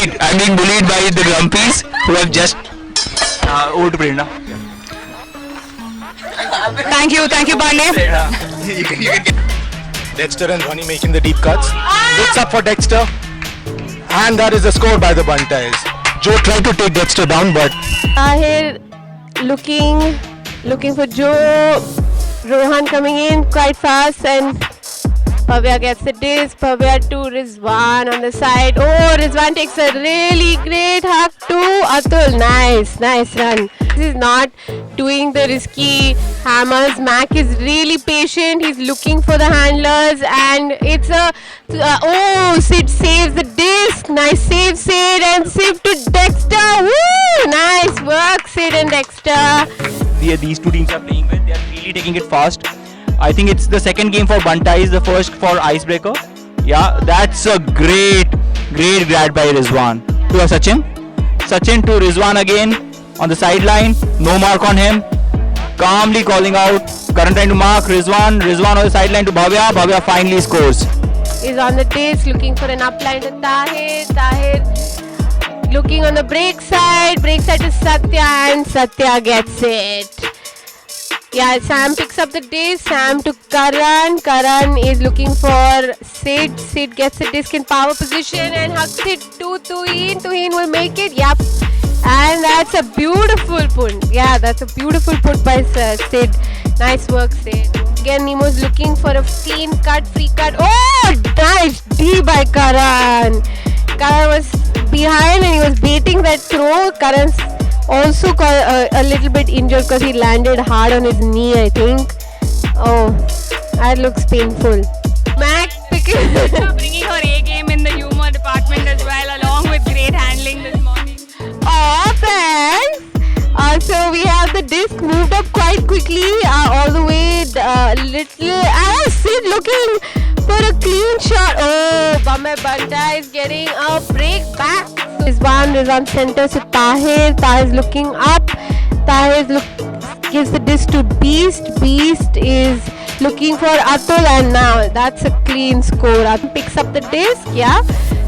I'm being bullied by the Grumpies who have just over to Prerna. Thank you, Barney. You can get Dexter and Ronnie making the deep cuts. Hits up for Dexter. And that is the score by the Bunties. Joe tried to take Dexter down, but Tahir looking for Joe. Rohan coming in quite fast and Bhavya gets the disc. Bhavya to Rizwan on the side. Oh, Rizwan takes a really great hug to Atul. Nice run. This is not doing the risky hammers. Mac is really patient. He's looking for the handlers and it's a Sid saves the disc. Nice save, Sid, and save to Dexter. Woo! Nice work, Sid and Dexter. these two teams are playing with. They are really taking it fast. I think it's the second game for Bunties, the first for Icebreaker. Yeah, that's a great grab by Rizwan. To Sachin. Sachin to Rizwan again on the sideline. No mark on him. Calmly calling out. Karan trying to mark Rizwan. Rizwan on the sideline to Bhavya. Bhavya finally scores. Is on the disc looking for an upline to Tahir. Tahir looking on the break side to Satya and Satya gets it. Yeah, Sam picks up the disc. Sam to Karan. Karan is looking for Sid. Sid gets the disc in power position and hugs it to Tuhin. Tuhin will make it. Yep. And that's a beautiful put. Yeah, that's a beautiful put by Sid. Nice work, Sid. Again, Nemo's looking for a clean cut, free cut. Oh, nice D by Karan. Karan was behind and he was baiting that throw. Karan's also got a little bit injured because he landed hard on his knee, I think. Oh, that looks painful. Mac Bringing her A game in the humor department as well, along with great handling this morning. Oh, thanks. So we have the disc moved up quite quickly, all the way little. Sid looking for a clean shot. Oh, Bombay Banta is getting a break back. Rizwan is on center to Tahir. Tahir is looking up. Tahir gives the disc to Beast. Beast is looking for Atul and now that's a clean score. Atul picks up the disc. Yeah,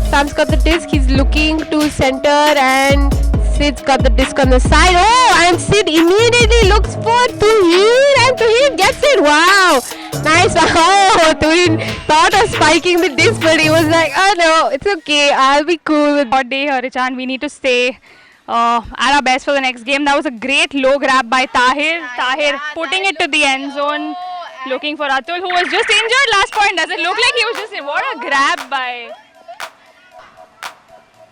Sam's got the disc. He's looking to center and Sid's got the disc on the side. Oh, and Sid immediately looks for Tuhin and Tuhin gets it. Wow, nice. Oh, Tuhin thought of spiking the disc, but he was like, oh no, it's okay. I'll be cool with Hot day, Harichan. We need to stay at our best for the next game. That was a great low grab by Tahir. Tahir putting it to the end zone. Looking for Atul, who was just injured last point. Does it look like he was just in? What a grab by...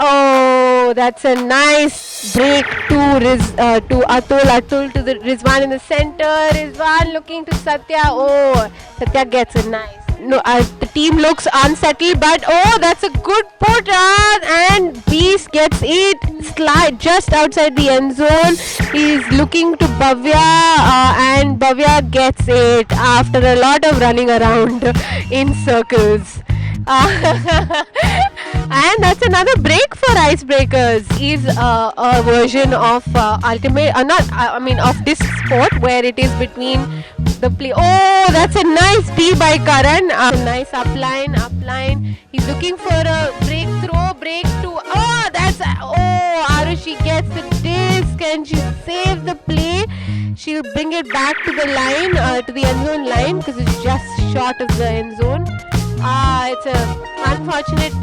Oh, that's a nice break to Atul. Atul to the Rizwan in the center. Rizwan looking to Satya. Oh, Satya gets it nice. No, the team looks unsettled, but oh, that's a good put and Beast gets it. Slide just outside the end zone. He's looking to Bhavya and Bhavya gets it after a lot of running around in circles. And that's another break for Icebreakers. Is a version of of this sport where it is between the play. Oh, that's a nice D by Karan. Nice upline. He's looking for a break to. Oh, Arushi gets the disc and she saves the play. She'll bring it back to the line, to the end zone line because it's just short of the end zone. It's a unfortunate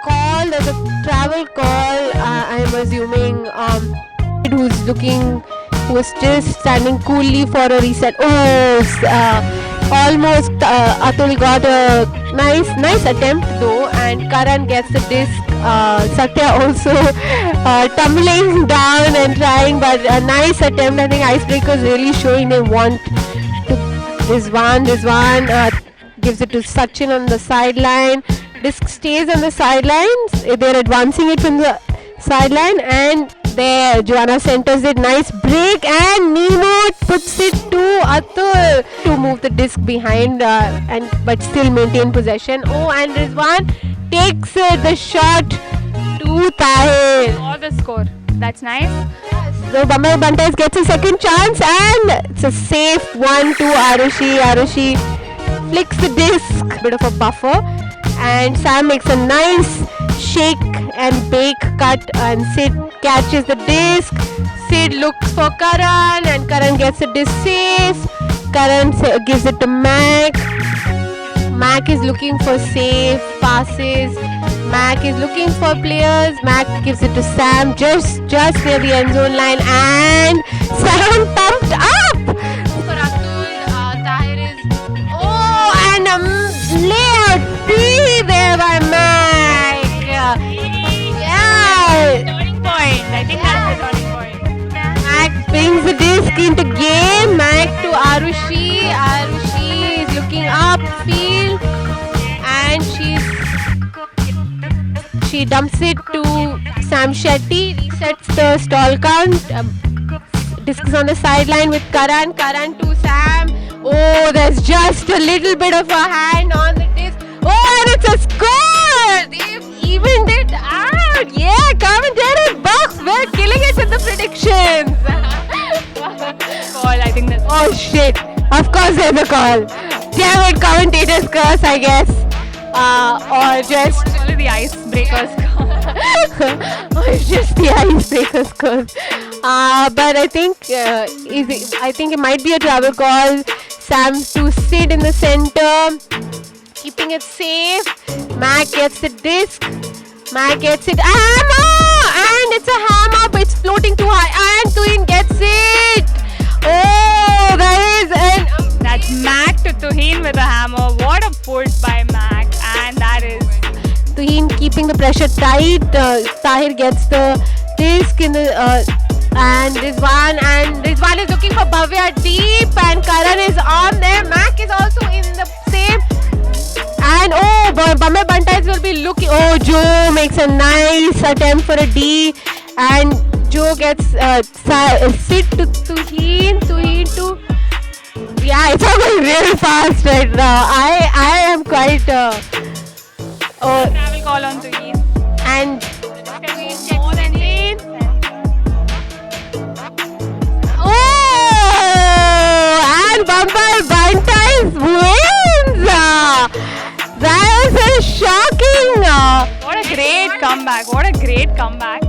call. There's a travel call. I'm assuming who was just standing coolly for a reset. Almost Atul got a nice attempt though, and Karan gets the disc. Satya also tumbling down and trying, but a nice attempt. I think Icebreakers really showing they want to. Rizwan gives it to Sachin on the sideline. Disc stays on the sidelines. They're advancing it from the sideline, and there Joanna centers it. Nice break, and Nemo puts it to Atul to move the disc behind, but still maintain possession. Oh, and Rizwan takes the shot to Tahir. Or the score. That's nice. So Bombay Bunties gets a second chance, and it's a safe one to Arushi. Arushi flicks the disc, bit of a buffer, and Sam makes a nice shake and bake cut, and Sid catches the disc. Sid looks for Karan and Karan gets a disc safe. Karan gives it to Mac. Mac is looking for safe passes. Mac is looking for players. Mac gives it to Sam just near the end zone line, and Sam pumped up for Atul. Tahir is and a layout B there by Mac. Yeah. Turning point. I think that's the turning point. Mac brings the disc into game. Mac to Arushi. Arushi is looking upfield, and she dumps it to Sam Shetty. Resets the stall count. Disc is on the sideline with Karan. Karan to Sam. Oh, there's just a little bit of a hand on the disc. Oh, and it's a score! They've evened it out. Yeah, commentator box. We're killing it with the predictions. Call, I think that's. Oh shit! Of course there's a call. Damn it, commentator's curse, I guess. Or just It's only the icebreakers call. or it's just the icebreaker's curse. But I think I think it might be a travel call. Sam to Sid in the center, keeping it safe. Mac gets the disc. Mac gets it. Hammer! And it's a hammer, but it's floating too high. And Tuhin gets it. Oh, that is an. That's Mac to Tuhin with a hammer. What a put by Mac. And that is. Tuhin keeping the pressure tight. Tahir gets the disc in the. And Rizwan is looking for Bhavya deep, and Karan is on there. Mac is also in the same. And Bombay Bunties will be looking. Oh, Joe makes a nice attempt for a D, and Joe gets Sid to Tuhin to. Yeah, it's all going real fast right now. I am quite. Travel call on Tuhin. And Tuhin checks it in. Oh, and Bombay Bunties wins. That was a shocking. What a great comeback. What a great comeback.